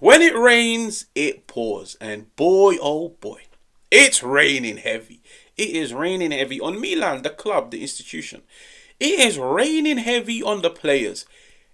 When it rains, it pours. And boy, oh boy, it's raining heavy. It is raining heavy on Milan, the club, the institution. It is raining heavy on the players.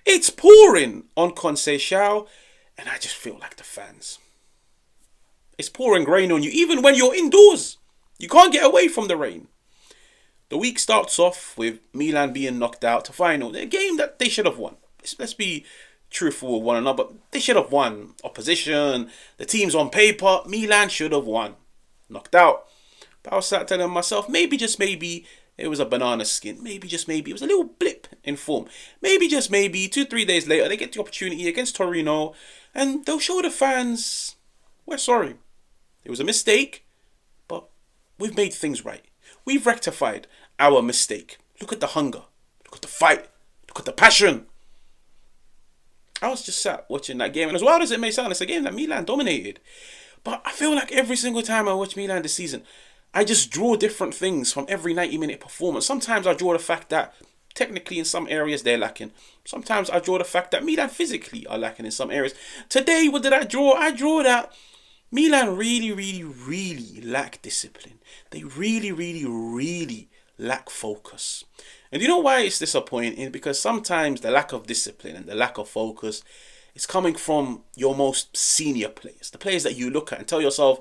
It's pouring on Conceição. And I just feel like the fans. It's pouring rain on you, even when you're indoors. You can't get away from the rain. The week starts off with Milan being knocked out to final. A game that they should have won. Let's be truthful with one another. They should have won. Opposition, the teams on paper, Milan should have won. Knocked out. But I was sat telling myself, maybe just maybe it was a banana skin. Maybe just maybe it was a little blip in form. Maybe just maybe 2-3 days later they get the opportunity against Torino and they'll show the fans we're sorry. It was a mistake, but we've made things right. We've rectified our mistake. Look at the hunger. Look at the fight. Look at the passion. I was just sat watching that game, and as wild as it may sound, it's a game that Milan dominated. But I feel like every single time I watch Milan this season, I just draw different things from every 90-minute performance. Sometimes I draw the fact that technically in some areas they're lacking. Sometimes I draw the fact that Milan physically are lacking in some areas. Today, what did I draw? I draw that Milan really lack discipline. They really lack focus. And you know why it's disappointing? Because sometimes the lack of discipline and the lack of focus is coming from your most senior players. The players that you look at and tell yourself,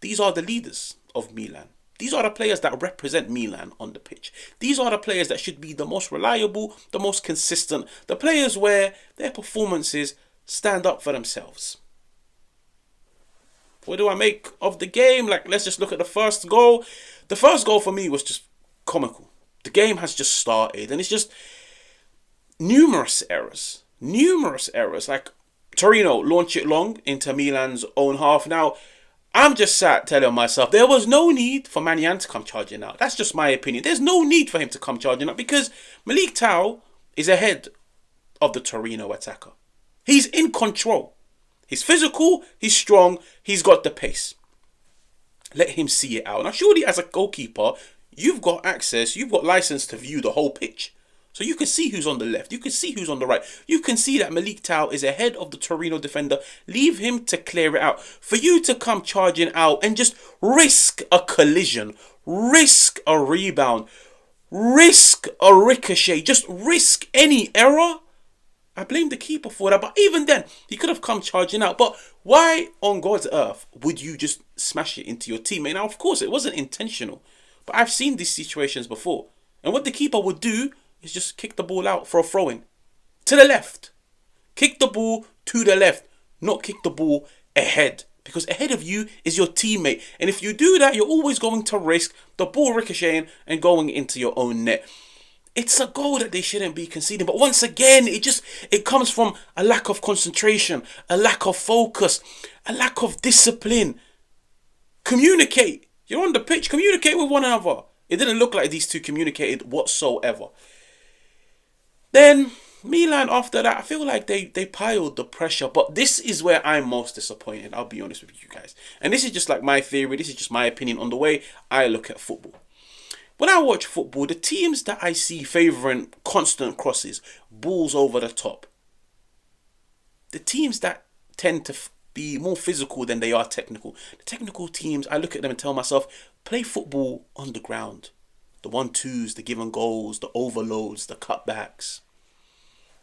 these are the leaders of Milan. These are the players that represent Milan on the pitch. These are the players that should be the most reliable, the most consistent. The players where their performances stand up for themselves. What do I make of the game? Let's just look at the first goal. The first goal for me was just comical. The game has just started and it's just numerous errors. Like Torino launch it long into Milan's own half. Now, I'm just sat telling myself there was no need for Maignan to come charging out. That's just my opinion. There's no need for him to come charging out because Malik Tau is ahead of the Torino attacker. He's in control. He's physical, he's strong, he's got the pace. Let him see it out. Now, surely as a goalkeeper, you've got access, you've got license to view the whole pitch. So you can see who's on the left, you can see who's on the right. You can see that Malik Tau is ahead of the Torino defender. Leave him to clear it out. For you to come charging out and just risk a collision, risk a rebound, risk a ricochet, just risk any error. I blame the keeper for that, but even then, he could have come charging out. But why on God's earth would you just smash it into your teammate? Now, of course, it wasn't intentional, but I've seen these situations before. And what the keeper would do is just kick the ball out for a throw-in. To the left. Kick the ball to the left, not kick the ball ahead. Because ahead of you is your teammate. And if you do that, you're always going to risk the ball ricocheting and going into your own net. It's a goal that they shouldn't be conceding. But once again, it comes from a lack of concentration, a lack of focus, a lack of discipline. Communicate. You're on the pitch. Communicate with one another. It didn't look like these two communicated whatsoever. Then Milan, after that, I feel like they piled the pressure. But this is where I'm most disappointed. I'll be honest with you guys. And this is just like my theory. This is just my opinion on the way I look at football. When I watch football, the teams that I see favouring constant crosses, balls over the top, the teams that tend to be more physical than they are technical, the technical teams, I look at them and tell myself, play football on the ground. The 1-2s, the given goals, the overloads, the cutbacks.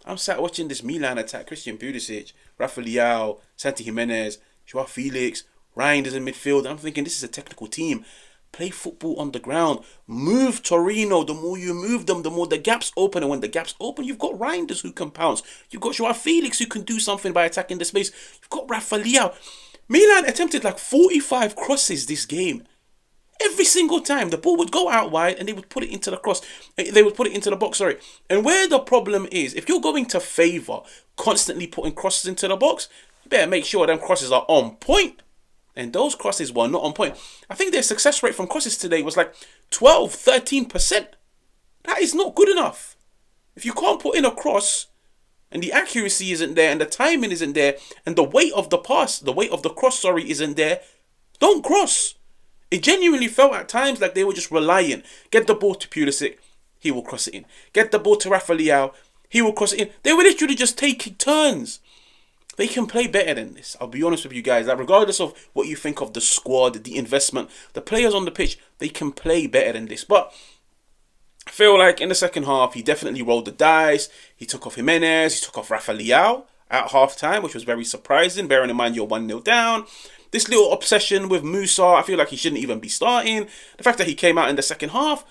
I'm sat watching this Milan attack, Christian Pulisic, Rafa Leao, Santi Jimenez, Joao Felix, Reinders in midfield. I'm thinking this is a technical team. Play football on the ground. Move Torino. The more you move them, the more the gaps open. And when the gaps open, you've got Reinders who can pounce. You've got Joao Felix who can do something by attacking the space. You've got Rafa Leao. Milan attempted like 45 crosses this game. Every single time the ball would go out wide and they would put it into the cross. They would put it into the box, sorry. And where the problem is, if you're going to favour constantly putting crosses into the box, you better make sure them crosses are on point. And those crosses were not on point. I think their success rate from crosses today was like 12-13%. That is not good enough. If you can't put in a cross and the accuracy isn't there and the timing isn't there and the weight of the pass, the weight of the cross, isn't there, don't cross. It genuinely felt at times like they were just relying. Get the ball to Pulisic, he will cross it in. Get the ball to Rafa Leao, he will cross it in. They were literally just taking turns. They can play better than this. I'll be honest with you guys. Like, regardless of what you think of the squad, the investment, the players on the pitch, they can play better than this. But I feel like in the second half, he definitely rolled the dice. He took off Jimenez. He took off Rafa Leao at half time, which was very surprising, bearing in mind you're 1-0 down. This little obsession with Musa, I feel like he shouldn't even be starting. The fact that he came out in the second half,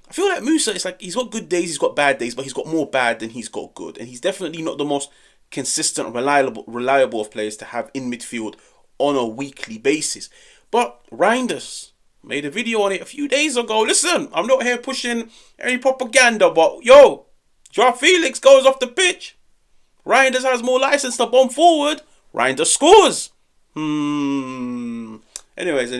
I feel like Musa, it's like he's got good days, he's got bad days, but he's got more bad than he's got good. And he's definitely not the most consistent, reliable of players to have in midfield on a weekly basis. But Reinders made a video on it a few days ago. Listen, I'm not here pushing any propaganda, but yo, Joao Felix goes off the pitch. Reinders has more license to bomb forward. Reinders scores. Anyways,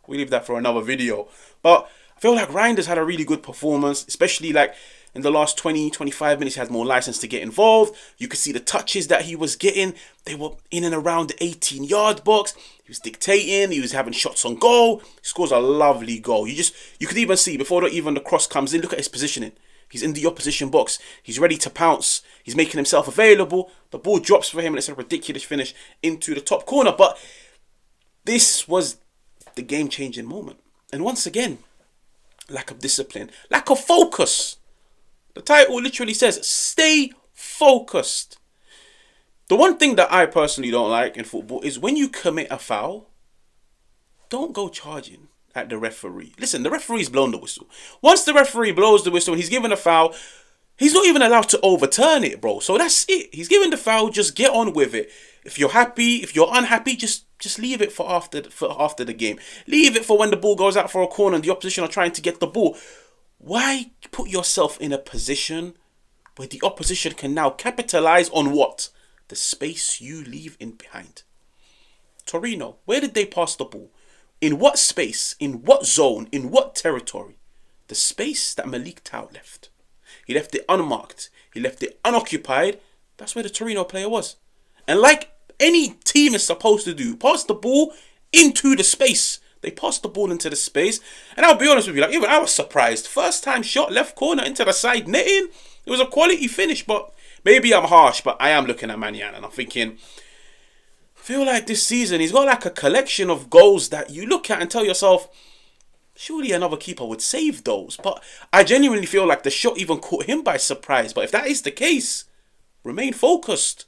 we leave that for another video. But I feel like Reinders had a really good performance, especially like in the last 20-25 minutes. He had more license to get involved. You could see the touches that he was getting. They were in and around the 18-yard box. He was dictating. He was having shots on goal. He scores a lovely goal. You could even see before even the cross comes in. Look at his positioning. He's in the opposition box. He's ready to pounce. He's making himself available. The ball drops for him, and it's a ridiculous finish into the top corner. But this was the game-changing moment. And once again, lack of discipline, lack of focus. The title literally says, stay focused. The one thing that I personally don't like in football is when you commit a foul, don't go charging at the referee. Listen, the referee's blown the whistle. Once the referee blows the whistle and he's given a foul, he's not even allowed to overturn it, bro. So that's it. He's given the foul, just get on with it. If you're happy, if you're unhappy, just leave it for after the game. Leave it for when the ball goes out for a corner and the opposition are trying to get the ball. Why put yourself in a position where the opposition can now capitalize on what? The space you leave in behind. Torino, where did they pass the ball? In what space? In what zone? In what territory? The space that Malik Tau left. He left it unmarked. He left it unoccupied. That's where the Torino player was. And like any team is supposed to do, pass the ball into the space. They passed the ball into the space. And I'll be honest with you, like even I was surprised. First time shot, left corner into the side netting. It was a quality finish, but maybe I'm harsh, but I am looking at Milan and I'm thinking, I feel like this season he's got like a collection of goals that you look at and tell yourself, surely another keeper would save those. But I genuinely feel like the shot even caught him by surprise. But if that is the case, remain focused.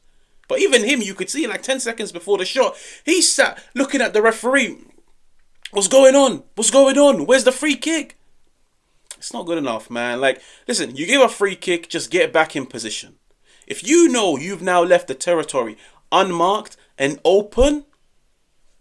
But even him, you could see like 10 seconds before the shot, he sat looking at the referee. What's going on? What's going on? Where's the free kick? It's not good enough, man. Like, listen, you give a free kick, just get back in position. If you know you've now left the territory unmarked and open,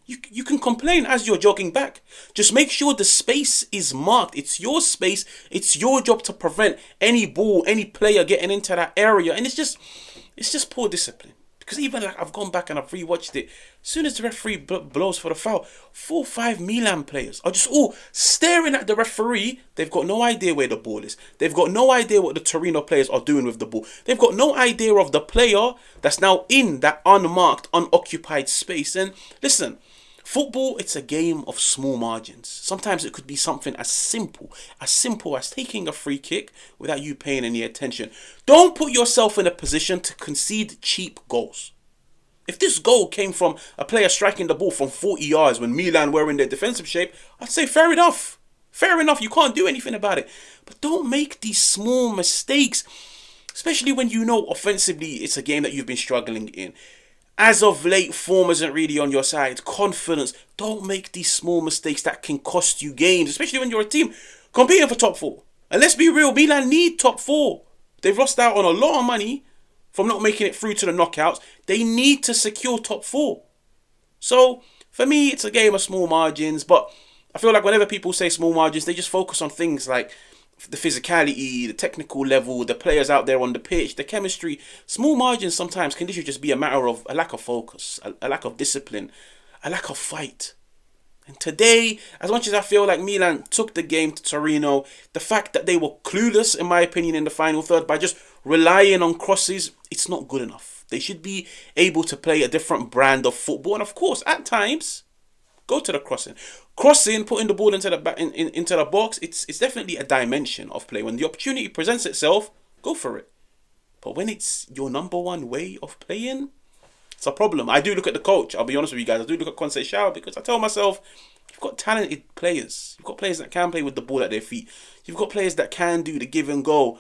you can complain as you're jogging back. Just make sure the space is marked. It's your space. It's your job to prevent any ball, any player getting into that area. And it's just poor discipline. Because even like I've gone back and I've rewatched it. As soon as the referee blows for the foul, 4 or 5 Milan players are just all staring at the referee. They've got no idea where the ball is. They've got no idea what the Torino players are doing with the ball. They've got no idea of the player that's now in that unmarked, unoccupied space. And listen, football, it's a game of small margins. Sometimes it could be something as simple as taking a free kick without you paying any attention. Don't put yourself in a position to concede cheap goals. If this goal came from a player striking the ball from 40 yards when Milan were in their defensive shape, I'd say fair enough. Fair enough, you can't do anything about it. But don't make these small mistakes, especially when you know offensively it's a game that you've been struggling in. As of late, form isn't really on your side. Confidence. Don't make these small mistakes that can cost you games, especially when you're a team competing for top 4. And let's be real, Milan need top 4. They've lost out on a lot of money from not making it through to the knockouts. They need to secure top 4. So, for me, it's a game of small margins. But I feel like whenever people say small margins, they just focus on things like the physicality, the technical level, the players out there on the pitch, the chemistry. Small margins sometimes can literally just be a matter of a lack of focus, a lack of discipline, a lack of fight. And today, as much as I feel like Milan took the game to Torino, the fact that they were clueless, in my opinion, in the final third by just relying on crosses, it's not good enough. They should be able to play a different brand of football. And of course, at times, go to the crossing. Crossing, putting the ball into the box, it's definitely a dimension of play. When the opportunity presents itself, go for it. But when it's your number one way of playing, It's a problem. I do look at the coach. I'll be honest with you guys. I do look at Conceição because I tell myself, you've got talented players. You've got players that can play with the ball at their feet. You've got players that can do the give and go.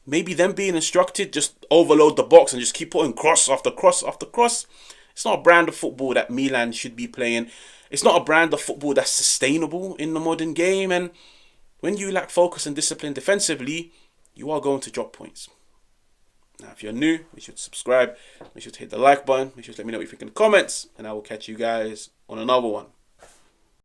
Maybe them being instructed, just overload the box and just keep putting cross after cross after cross. It's not a brand of football that Milan should be playing. It's not a brand of football that's sustainable in the modern game. And when you lack focus and discipline defensively, you are going to drop points. Now, if you're new, make sure to subscribe. Make sure to hit the like button. Make sure to let me know what you think in the comments. And I will catch you guys on another one.